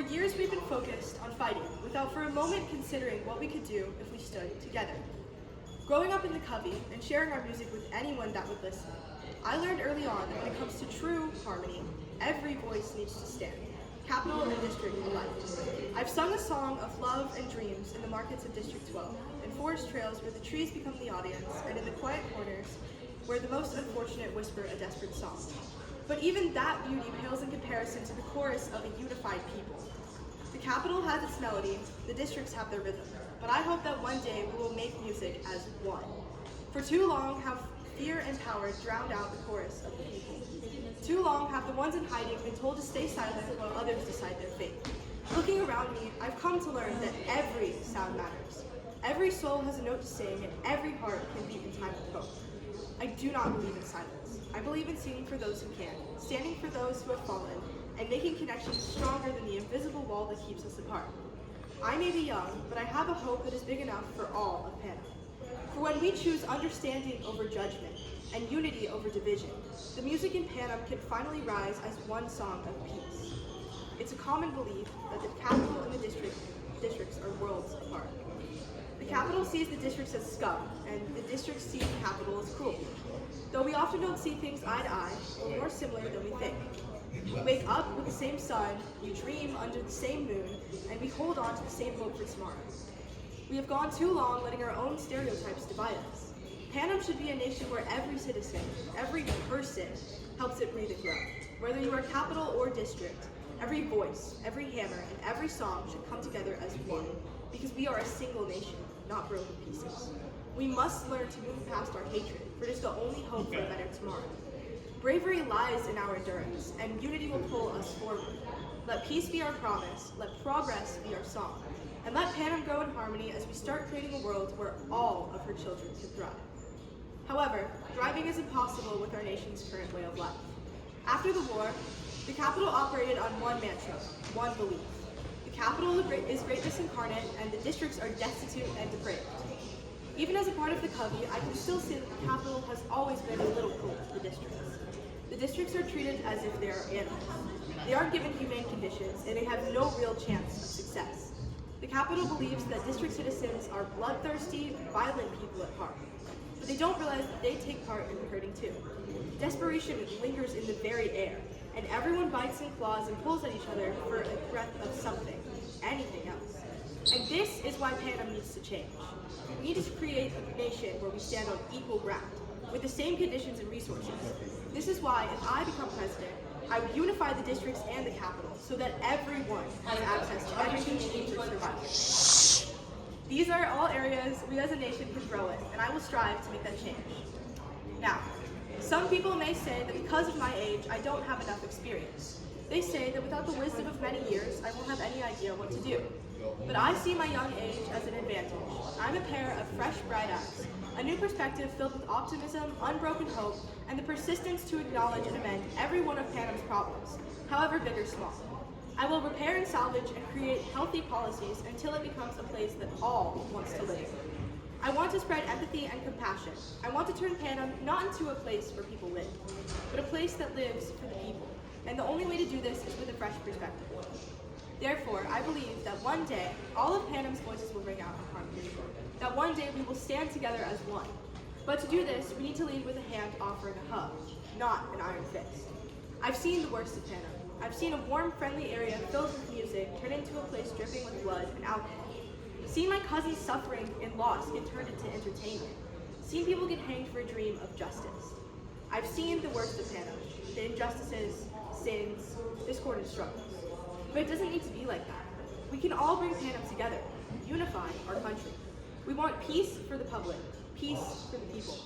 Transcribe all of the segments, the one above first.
years we've been focused on fighting without for a moment considering what we could do if we stood together. Growing up in the Covey and sharing our music with anyone that would listen, I learned early on that when it comes to true harmony, every voice needs to stand, capital and district alike. I've sung a song of love and dreams in the markets of District 12, in forest trails where the trees become the audience, and in the quiet corners where the most unfortunate whisper a desperate song. But even that beauty pales in comparison to the chorus of a unified people. The capital has its melody, the districts have their rhythm, but I hope that one day we will make music as one. For too long have fear and power drowned out the chorus of the people. Too long have the ones in hiding been told to stay silent while others decide their fate. Looking around me, I've come to learn that every sound matters. Every soul has a note to sing, and every heart can beat in time of hope. I do not believe in silence. I believe in singing for those who can, standing for those who have fallen, and making connections stronger than the invisible wall that keeps us apart. I may be young, but I have a hope that is big enough for all of Panama. For when we choose understanding over judgment and unity over division, the music in Panama can finally rise as one song of peace. It's a common belief that the capital and the districts are worlds apart. The capital sees the districts as scum, and the districts see the capital as cruelty. Though we often don't see things eye to eye, we're more similar than we think. We wake up with the same sun, we dream under the same moon, and we hold on to the same hope for tomorrow. We have gone too long letting our own stereotypes divide us. Panama should be a nation where every citizen, every person, helps it breathe and grow. Whether you are capital or district, every voice, every hammer, and every song should come together as one, because we are a single nation, not broken pieces. We must learn to move past our hatred, for it is the only hope for a better tomorrow. Bravery lies in our endurance, and unity will pull us forward. Let peace be our promise, let progress be our song, and let Panama grow in harmony as we start creating a world where all of her children can thrive. However, thriving is impossible with our nation's current way of life. After the war, the capital operated on one mantra, one belief. The capital is greatness incarnate, and the districts are destitute and depraved. Even as a part of the Covey, I can still see that the capital has always been a little cruel to the districts. The districts are treated as if they are animals. They aren't given humane conditions, and they have no real chance of success. The capital believes that district citizens are bloodthirsty, violent people at heart. But they don't realize that they take part in the hurting too. Desperation lingers in the very air, and everyone bites and claws and pulls at each other for a breath of something, anything else. And this is why Panama needs to change. We need to create a nation where we stand on equal ground, with the same conditions and resources. This is why, if I become president, I would unify the districts and the capital so that everyone has access to everything they need for survival. These are all areas we as a nation can grow in, and I will strive to make that change. Now, some people may say that because of my age, I don't have enough experience. They say that without the wisdom of many years, I won't have any idea what to do. But I see my young age as an advantage. I'm a pair of fresh, bright eyes, a new perspective filled with optimism, unbroken hope, and the persistence to acknowledge and amend every one of Panama's problems, however big or small. I will repair and salvage and create healthy policies until it becomes a place that all wants to live. I want to spread empathy and compassion. I want to turn Panama not into a place where people live, but a place that lives for the people. And the only way to do this is with a fresh perspective. Therefore, I believe that one day, all of Panama's voices will ring out in harmony. That one day we will stand together as one. But to do this, we need to lead with a hand offering a hug, not an iron fist. I've seen the worst of Panama. I've seen a warm, friendly area filled with music turn into a place dripping with blood and alcohol. Seen my cousins suffering and loss get turned into entertainment. Seen people get hanged for a dream of justice. I've seen the worst of Panama, the injustices, sins, discord, and struggles. But it doesn't need to be like that. We can all bring Panama together, unify our country. We want peace for the public, peace for the people,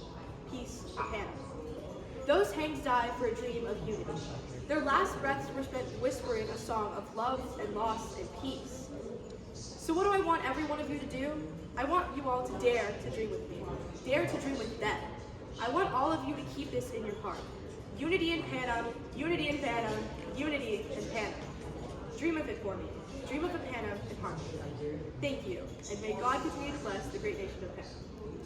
peace for Panama. Those hanged died for a dream of unity. Their last breaths were spent whispering a song of love and loss and peace. So what do I want every one of you to do? I want you all to dare to dream with me, dare to dream with them. I want all of you to keep this in your heart. Unity in Panama, unity in Panama, unity in Panama. Dream of it for me. Dream of a Panama in harmony. Thank you, and may God continue to bless the great nation of Panama.